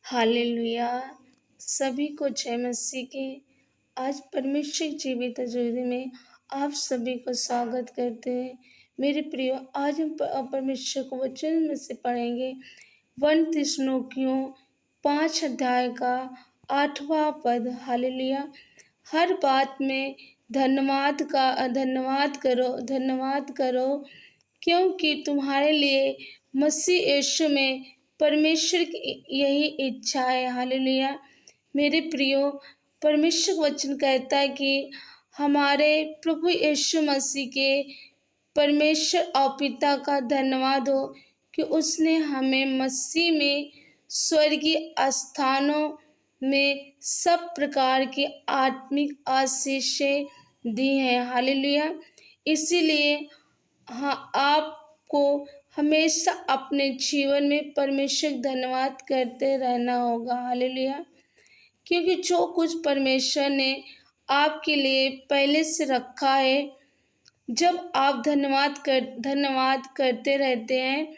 Hallelujah. सभी को जय मसीह की। आज परमेश्वर की जीवित हजूरी में आप सभी को स्वागत करते हैं। मेरे प्रियो, आज हम परमेश्वर को वचन में से पढ़ेंगे 1 थिस्सलुनीकियों 5 अध्याय का 8वां पद। हालेलुया। हर बात में धन्यवाद करो क्योंकि तुम्हारे लिए मसीह यीशु में परमेश्वर की यही इच्छा है। हालेलुया। मेरे प्रियो, परमेश्वर का वचन कहता है कि हमारे प्रभु यीशु मसीह के परमेश्वर और पिता का धन्यवाद हो कि उसने हमें मसीह में स्वर्गीय स्थानों में सब प्रकार की आत्मिक आशीषें दी हैं। हालेलुया। इसीलिए हाँ, आपको हमेशा अपने जीवन में परमेश्वर का धन्यवाद करते रहना होगा। हालेलुया। क्योंकि जो कुछ परमेश्वर ने आपके लिए पहले से रखा है, जब आप धन्यवाद करते रहते हैं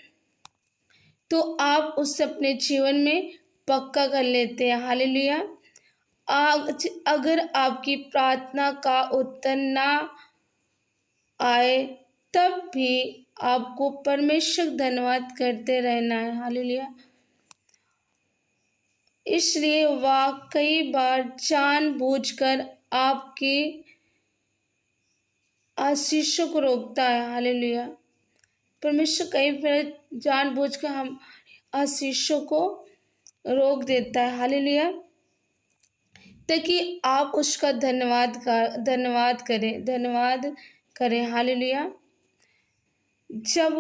तो आप उसे अपने जीवन में पक्का कर लेते हैं। हालेलुया। आज अगर आपकी प्रार्थना का उत्तर ना आए तब भी आपको परमेश्वर धन्यवाद करते रहना है। हालेलुया। इसलिए वह कई बार जानबूझकर आपकी आशीषों को रोकता है। हालेलुया। परमेश्वर कई बार जानबूझकर हम आशीषों को रोक देता है। हालेलुया। ताकि आप उसका धन्यवाद करें। हालेलुया। जब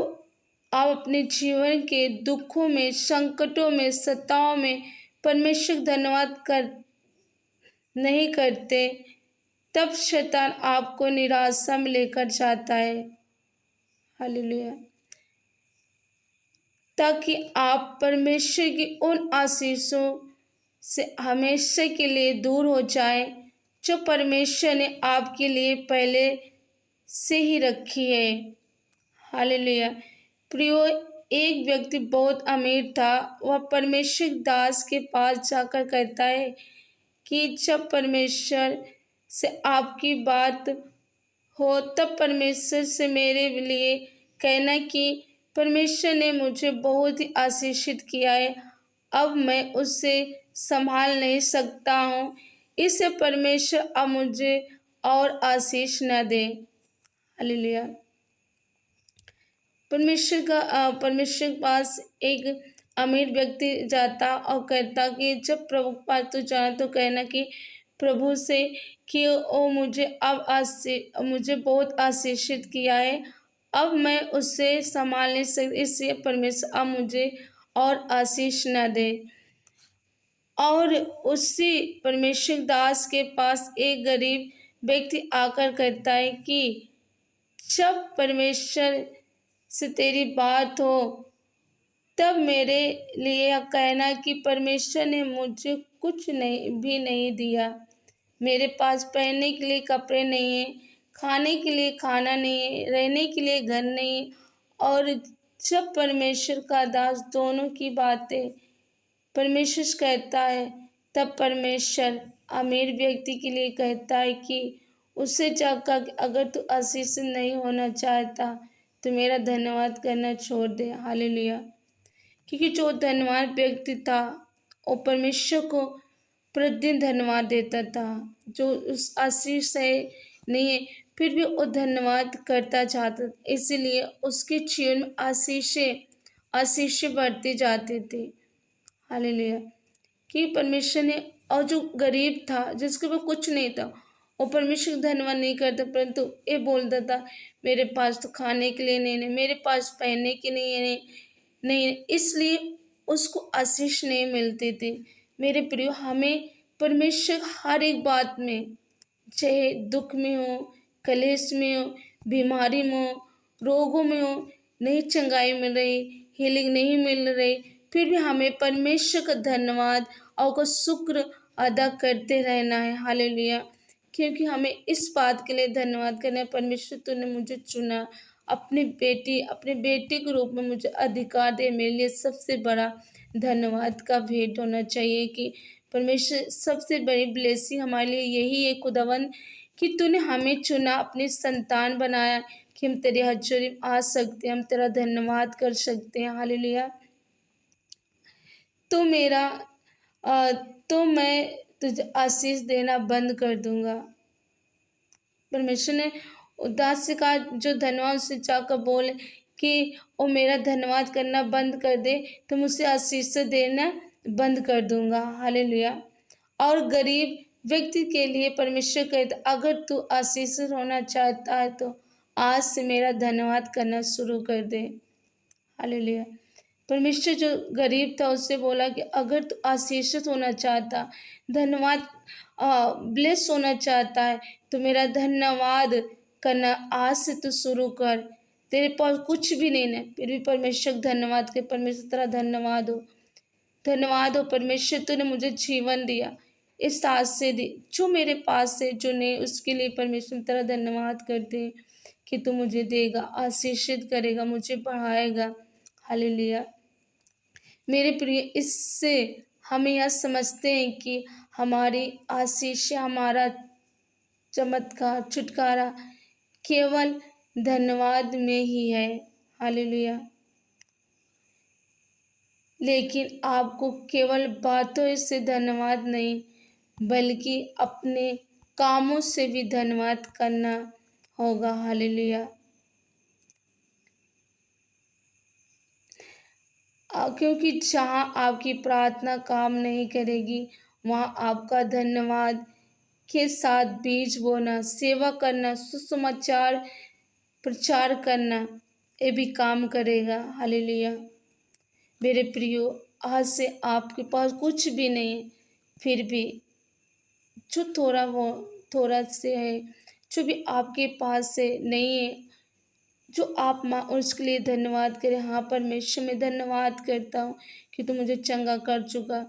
आप अपने जीवन के दुखों में, संकटों में, सताओं में परमेश्वर धन्यवाद नहीं करते, तब शैतान आपको निराशा में लेकर जाता है। हालेलुया। ताकि आप परमेश्वर की उन आशीषों से हमेशा के लिए दूर हो जाए जो परमेश्वर ने आपके लिए पहले से ही रखी है। हालेलुया। प्रियो, एक व्यक्ति बहुत अमीर था। वह परमेश्वर दास के पास जाकर कहता है कि जब परमेश्वर से आपकी बात हो तब परमेश्वर से मेरे लिए कहना कि परमेश्वर ने मुझे बहुत ही आशीषित किया है, अब मैं उससे संभाल नहीं सकता हूँ, इससे परमेश्वर अब मुझे और आशीष न दे। हालेलुया। परमेश्वर के पास एक अमीर व्यक्ति जाता और कहता कि जब प्रभु के पास तू जाए तो कहना कि प्रभु से कि ओ मुझे बहुत आशीषित किया है, अब मैं उससे संभाल नहीं सकती, इसलिए परमेश्वर अब मुझे और आशीष न दे। और उसी परमेश्वर दास के पास एक गरीब व्यक्ति आकर कहता है कि जब परमेश्वर से तेरी बात हो तब मेरे लिए कहना कि परमेश्वर ने मुझे कुछ नहीं दिया। मेरे पास पहनने के लिए कपड़े नहीं है, खाने के लिए खाना नहीं है, रहने के लिए घर नहीं है। और जब परमेश्वर का दास दोनों की बातें परमेश्वर कहता है, तब परमेश्वर अमीर व्यक्ति के लिए कहता है कि उससे जाकर अगर तू आशीष नहीं होना चाहता तो मेरा धन्यवाद करना छोड़ दे। हालेलुया। क्योंकि जो धन्यवाद व्यक्ति था वो परमेश्वर को प्रतिदिन धन्यवाद देता था। जो उस आशीष से नहीं है फिर भी वो धन्यवाद करता जाता, इसीलिए उसके जीवन में आशीषें बढ़ती जाती थी। हालेलुया। कि परमेश्वर ने, और जो गरीब था जिसके पास कुछ नहीं था वो परमेश्वर का धन्यवाद नहीं करता, परंतु ये बोलता था मेरे पास तो खाने के लिए नहीं, मेरे पास पहनने के लिए नहीं, इसलिए उसको आशीष नहीं मिलती थी। मेरे प्रियो, हमें परमेश्वर हर एक बात में, चाहे दुख में हो, कलेश में हो, बीमारी में हो, रोगों में हो, नहीं चंगाई मिल रही, हीलिंग नहीं मिल रही, फिर भी हमें परमेश्वर का धन्यवाद और का शुक्र अदा करते रहना है। हालेलुया। क्योंकि हमें इस बात के लिए धन्यवाद करना है, परमेश्वर तूने मुझे चुना, अपने बेटे के रूप में मुझे अधिकार दे, मेरे लिए सबसे बड़ा धन्यवाद का भेंट होना चाहिए कि परमेश्वर सबसे बड़ी ब्लेसिंग हमारे लिए यही है खुदावंद कि तूने हमें चुना, अपनी संतान बनाया कि हम तेरे हज़ूरी में आ सकते हैं, हम तेरा धन्यवाद कर सकते हैं। हालेलुया। तो मेरा अ, तो मैं तुझे आशीष देना बंद कर दूंगा। परमेश्वर ने उदास से कहा, जो धनवान उससे जाकर बोले कि वो मेरा धन्यवाद करना बंद कर दे तो मुझसे आशीष देना बंद कर दूंगा। हालेलुया। और गरीब व्यक्ति के लिए परमेश्वर कहता, अगर तू आशीष होना चाहता है तो आज से मेरा धन्यवाद करना शुरू कर दे। हालेलुया। परमेश्वर जो गरीब था उससे बोला कि अगर तू आशीषित होना चाहता, धन्यवाद ब्लेस होना चाहता है तो मेरा धन्यवाद करना आज से तू शुरू कर। तेरे पास कुछ भी नहीं है फिर भी परमेश्वर को धन्यवाद के, परमेश्वर तेरा धन्यवाद हो, धन्यवाद हो परमेश्वर तूने मुझे जीवन दिया, इस साथ से दी जो मेरे पास है जो नहीं, उसके लिए परमेश्वर तेरा धन्यवाद करते हैं कि तू मुझे देगा, आशीषित करेगा, मुझे बढ़ाएगा। हालेलुया। मेरे प्रिय, इससे हम यह समझते हैं कि हमारी आशीष, हमारा चमत्कार, छुटकारा केवल धन्यवाद में ही है। हालेलुया। लेकिन आपको केवल बातों से धन्यवाद नहीं बल्कि अपने कामों से भी धन्यवाद करना होगा। हालेलुया। क्योंकि जहाँ आपकी प्रार्थना काम नहीं करेगी वहाँ आपका धन्यवाद के साथ बीज बोना, सेवा करना, सुसमाचार प्रचार करना, ये भी काम करेगा। हालेलुया। मेरे प्रियो, आज से आपके पास कुछ भी नहीं है फिर भी जो थोड़ा से है, जो भी आपके पास से नहीं है, जो आप माँ उसके लिए धन्यवाद करें। हाँ परमेश्वर, मैं धन्यवाद करता हूँ कि तू मुझे चंगा कर चुका।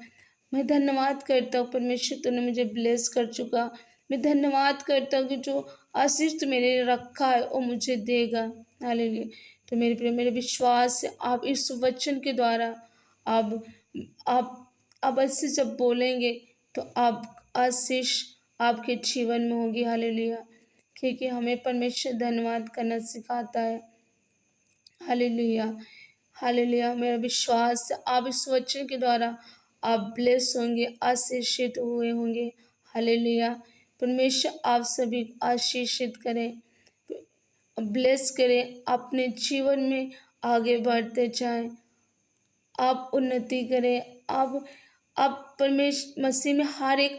मैं धन्यवाद करता हूँ परमेश्वर, तूने मुझे ब्लेस कर चुका। मैं धन्यवाद करता हूँ कि जो आशीष तू मेरे लिए रखा है वो मुझे देगा। हालेलुया। तो मेरे प्रिय, मेरे विश्वास से आप इस वचन के द्वारा अब आप ऐसे जब बोलेंगे तो आप आशीष आपके जीवन में होगी। हालेलुया। क्योंकि हमें परमेश्वर धन्यवाद करना सिखाता है। हालेलुया। हालेलुया। मेरा विश्वास है आप इस वचन के द्वारा आप ब्लेस होंगे, आशीषित हुए होंगे। हालेलुया। परमेश्वर आप सभी को आशीषित करें, ब्लेस करें, अपने जीवन में आगे बढ़ते जाएं, आप उन्नति करें। आप परमेश्वर मसीह में हर एक